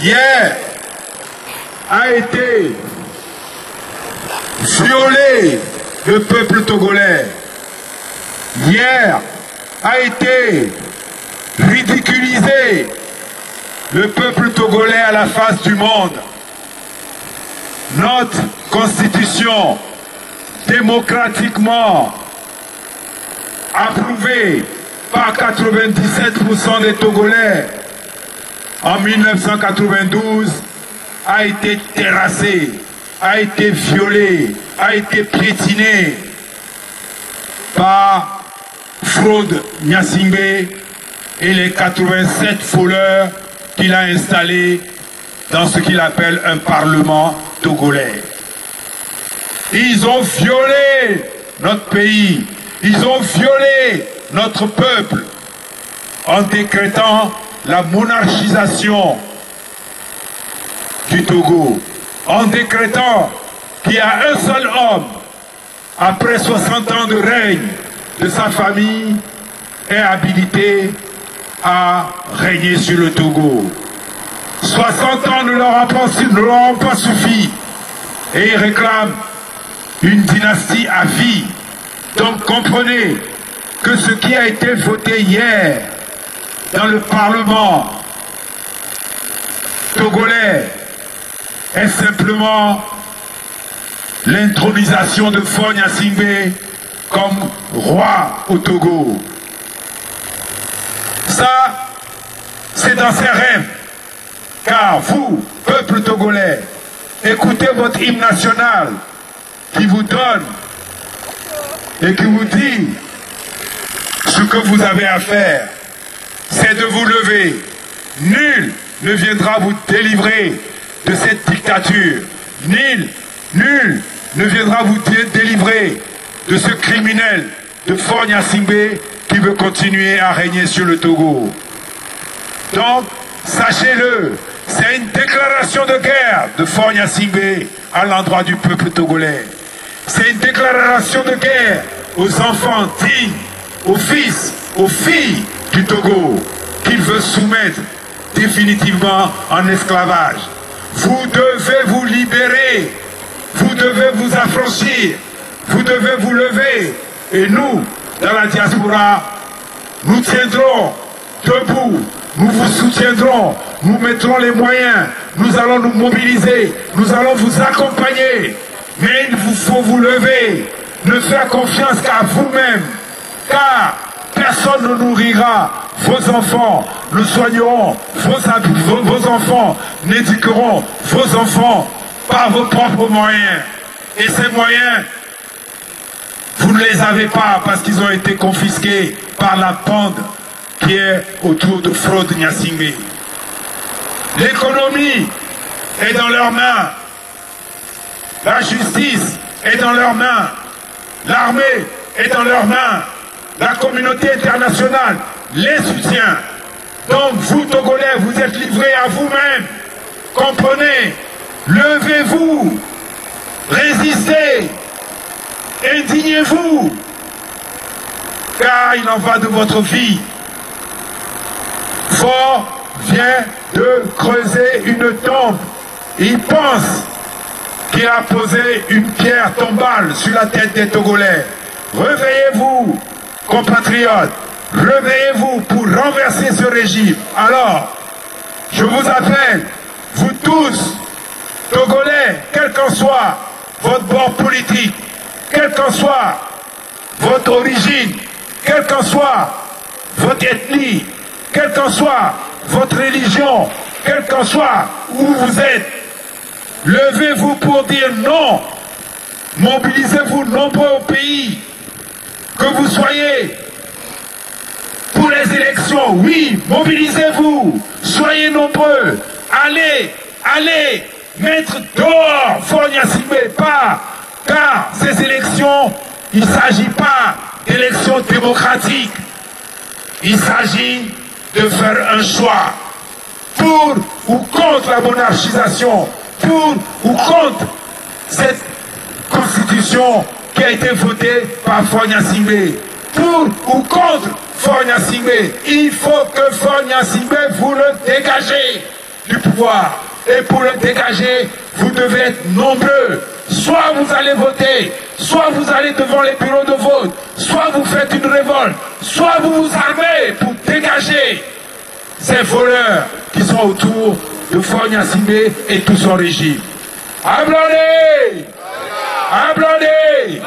Hier a été violé le peuple togolais. Hier a été ridiculisé le peuple togolais à la face du monde. Notre constitution, démocratiquement approuvée par 97% des Togolais en 1992, a été terrassée, a été violée, a été piétinée par Frode Gnassingbé et les 87 voleurs qu'il a installés dans ce qu'il appelle un parlement togolais. Ils ont violé notre pays, ils ont violé notre peuple en décrétant la monarchisation du Togo, en décrétant qu'il y a un seul homme, après 60 ans de règne de sa famille, est habilité à régner sur le Togo. 60 ans ne leur ont pas suffi et ils réclament une dynastie à vie. Donc comprenez que ce qui a été voté hier dans le Parlement togolais est simplement l'intronisation de Faure Gnassingbé comme roi au Togo. Ça, c'est dans ses rêves. Car vous, peuple togolais, écoutez votre hymne national qui vous donne et qui vous dit ce que vous avez à faire, c'est de vous lever. Nul ne viendra vous délivrer de cette dictature. Nul ne viendra vous délivrer de ce criminel de Faure Gnassingbé qui veut continuer à régner sur le Togo. Donc, sachez-le, c'est une déclaration de guerre de Faure Gnassingbé à l'endroit du peuple togolais. C'est une déclaration de guerre aux enfants dignes, aux fils, aux filles du Togo qu'il veut soumettre définitivement en esclavage. Vous devez vous libérer, vous devez vous affranchir, vous devez vous lever. Et nous, dans la diaspora, nous tiendrons debout, nous vous soutiendrons, nous mettrons les moyens, nous allons nous mobiliser, nous allons vous accompagner. Mais il vous faut vous lever, ne faire confiance qu'à vous-même, car personne ne nourrira vos enfants, nous soignerons vos enfants, nous éduquerons vos enfants par vos propres moyens. Et ces moyens, vous ne les avez pas parce qu'ils ont été confisqués par la bande qui est autour de Frode Gnassingbé. L'économie est dans leurs mains. La justice est dans leurs mains. L'armée est dans leurs mains. La communauté internationale les soutient. Donc vous, Togolais, vous êtes livrés à vous-même. Comprenez, levez-vous, résistez, indignez-vous, car il en va de votre vie. Faure vient de creuser une tombe. Il pense qu'il a posé une pierre tombale sur la tête des Togolais. Réveillez-vous, compatriotes, réveillez-vous pour renverser ce régime. Alors, je vous appelle, vous tous, Togolais, quel qu'en soit votre bord politique, quelle qu'en soit votre origine, quelle qu'en soit votre ethnie, quelle qu'en soit votre religion, quel qu'en soit où vous êtes, levez-vous pour dire non. Mobilisez-vous nombreux au pays. Que vous soyez pour les élections, oui, mobilisez-vous. Soyez nombreux. Allez, mettre dehors Faure Gnassingbé, pas. Car ces élections, il ne s'agit pas d'élections démocratiques. Il s'agit de faire un choix pour ou contre la monarchisation, pour ou contre cette constitution qui a été votée par Faure Gnassingbé, pour ou contre Faure Gnassingbé. Il faut que Faure Gnassingbé vous le dégagez. du pouvoir. Et pour le dégager, vous devez être nombreux. Soit vous allez voter, soit vous allez devant les bureaux de vote, soit vous faites une révolte, soit vous vous armez pour dégager ces voleurs qui sont autour de Faure Gnassingbé et tout son régime. Applaudez! Applaudez!